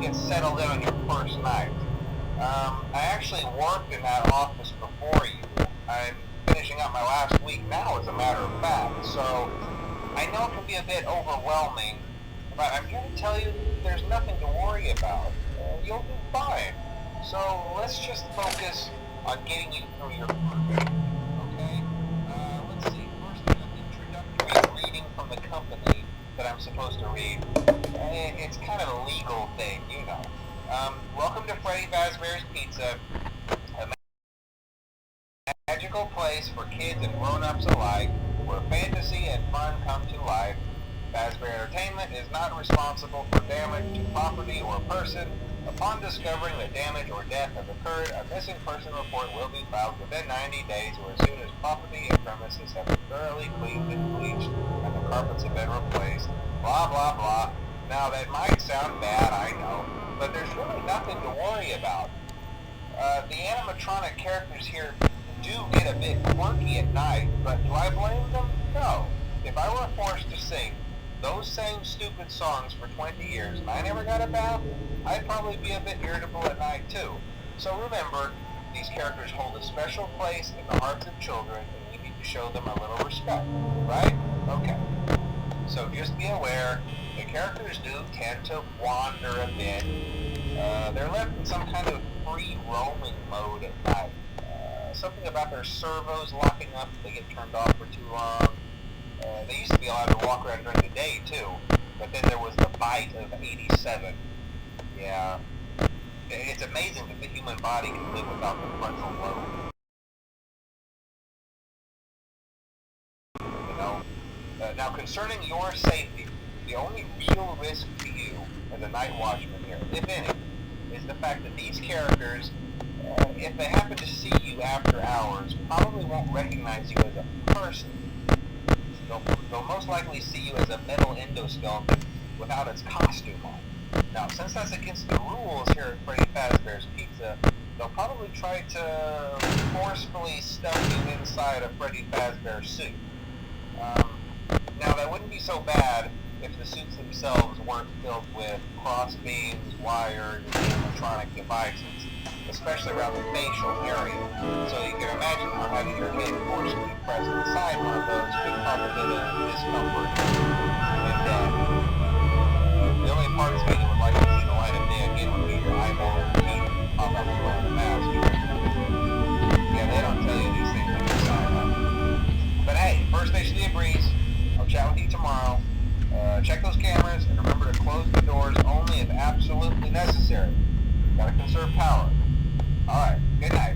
get settled in on your first night. I actually worked in that office before you. I'm finishing up my last week now, as a matter of fact, so I know it can be a bit overwhelming, but I'm here to tell you there's nothing to worry about. You'll do fine. So let's just focus on getting you through your first week, okay? Let's see. First, an introductory reading from the company that I'm supposed to read. It's kind of a legal thing, you know. Welcome to Freddy Fazbear's Pizza, a magical place for kids and grown-ups alike, where fantasy and fun come to life. Fazbear Entertainment is not responsible for damage to property or person. Upon discovering that damage or death has occurred, a missing person report will be filed within 90 days or as soon as property and premises have been thoroughly cleaned and bleached and the carpets have been replaced. Blah, blah, blah. Now, that might sound bad, I know, but there's really nothing to worry about. The animatronic characters here do get a bit quirky at night, but do I blame them? No. If I were forced to sing those same stupid songs for 20 years and I never got a bath, I'd probably be a bit irritable at night too. So remember, these characters hold a special place in the hearts of children and we need to show them a little respect, right? Okay. So just be aware, the characters do tend to wander a bit. They're left in some kind of free roaming mode at night. Something about their servos locking up if they get turned off for too long. They used to be allowed to walk around during the day too, but then there was the bite of 87. Yeah, it's amazing that the human body can live without the frontal lobe. You know? Now concerning your safety, the only real risk to you as a night watchman here, if any, is the fact that these characters, if they happen to see you after hours, probably won't recognize you as a person. They'll most likely see you as a metal endoskeleton without its costume on. Now, since that's against the rules here at Freddy Fazbear's Pizza, they'll probably try to forcefully stuff you inside a Freddy Fazbear suit. Now, that wouldn't be so bad if the suits themselves weren't filled with crossbeams, wires, and animatronic devices, especially around the facial area. So you can imagine how having your head forcefully pressed inside one of those could cause a bit of discomfort and death. The only parts of me that would like to see the light of day again would be your eyeball and teeth pop up below the mask. Yeah, they don't tell you these things when you sign up. But hey, first station of the breeze. I'll chat with you tomorrow. Check those cameras and remember to close the doors only if absolutely necessary. Gotta conserve power. Alright, good night.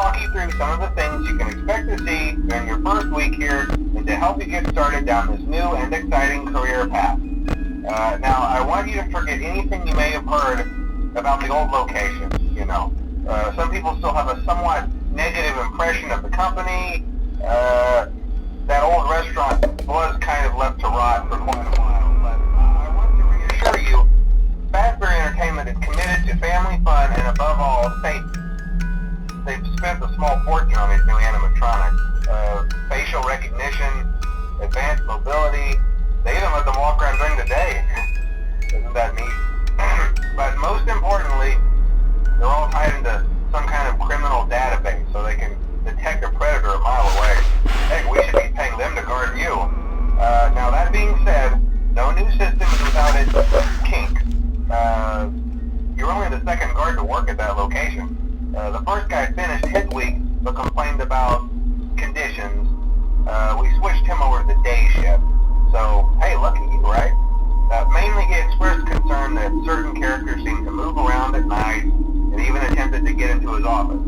talk you through some of the things you can expect to see during your first week here and to help you get started down this new and exciting career path. Now, I want you to forget anything you may have heard about the old location, you know. Some people still have a somewhat negative impression of the company. That old restaurant was kind of left to rot for quite a while, but I want to reassure you, Fazbear Entertainment is committed to family fun and above all, safety. They've spent a small fortune on these new animatronics. Facial recognition, advanced mobility, they even let them walk around during the day. Isn't that neat? But most importantly, they're all tied into some kind of criminal database so they can detect a predator a mile away. Heck, we should be paying them to guard you. Now that being said, no new system is without its kinks. You're only the second guard to work at that location. The first guy finished his week but complained about conditions. We switched him over to the day shift. So, hey, lucky you, right? Mainly he expressed concern that certain characters seemed to move around at night and even attempted to get into his office.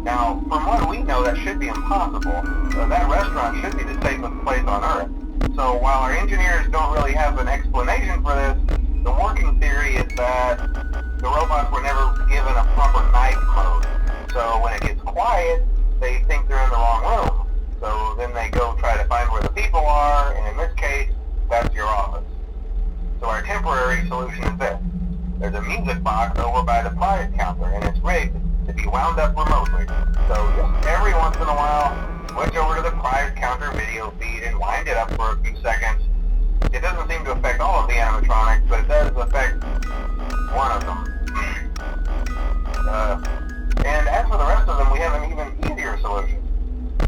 Now, from what we know, that should be impossible. That restaurant should be the safest place on Earth. So while our engineers don't really have an explanation for this, the working theory is that the robots were never given a proper night mode. So when it gets quiet, they think they're in the wrong room. So then they go try to find where the people are, and in this case, that's your office. So our temporary solution is this. There's a music box over by the prize counter, and it's rigged to be wound up remotely. So just every once in a while, switch over to the prize counter video feed and wind it up for a few seconds. It doesn't seem to affect all of the animatronics, but it does affect one of them. And as for the rest of them, we have an even easier solution.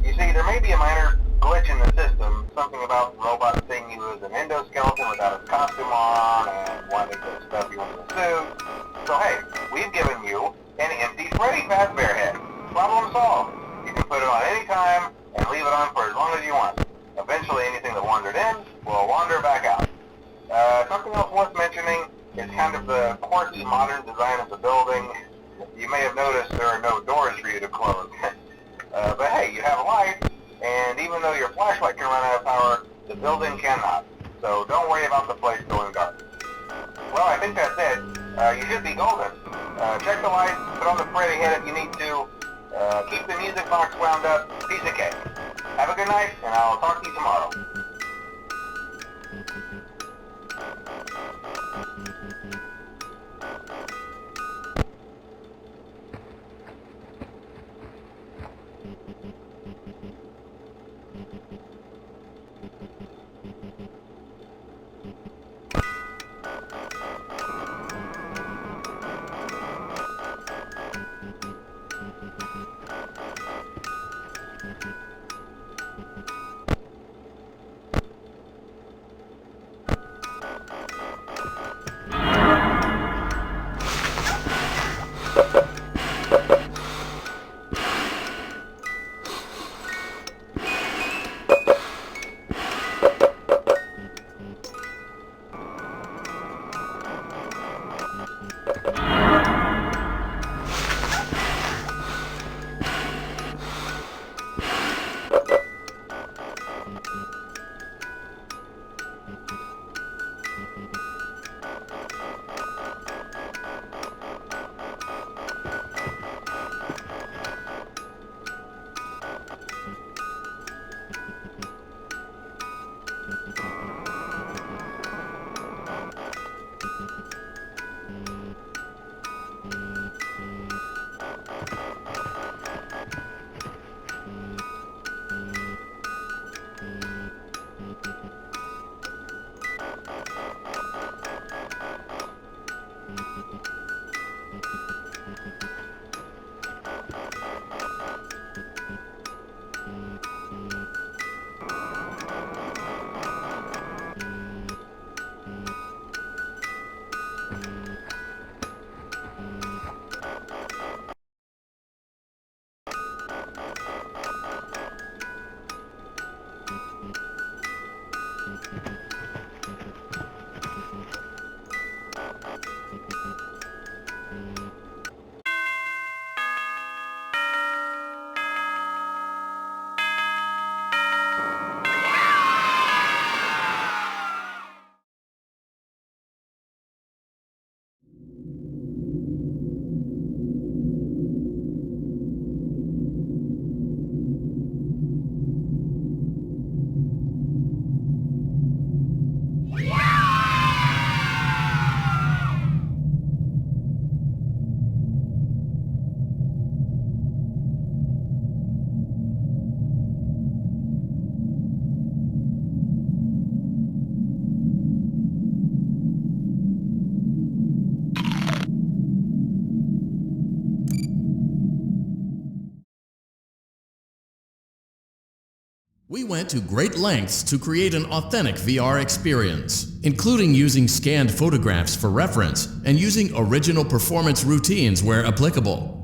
You see, there may be a minor glitch in the system, something about robots seeing you as an endoskeleton without a costume on and wanting to stuff you into a suit. So hey, we've given you an empty Freddy Fazbear head. Problem solved. You can put it on any time and leave it on for as long as you want. Eventually anything that wandered in will wander back out. Something else worth mentioning is kind of the quirky modern design of the building. You may have noticed there are no doors for you to close. But hey, you have a light, and even though your flashlight can run out of power, the building cannot. So don't worry about the place going dark. Well, I think that's it. You should be golden. Check the lights, put on the Freddy head if you need to. Keep the music box wound up. Piece of cake. Have a good night, and I'll talk to you tomorrow. We went to great lengths to create an authentic VR experience, including using scanned photographs for reference and using original performance routines where applicable.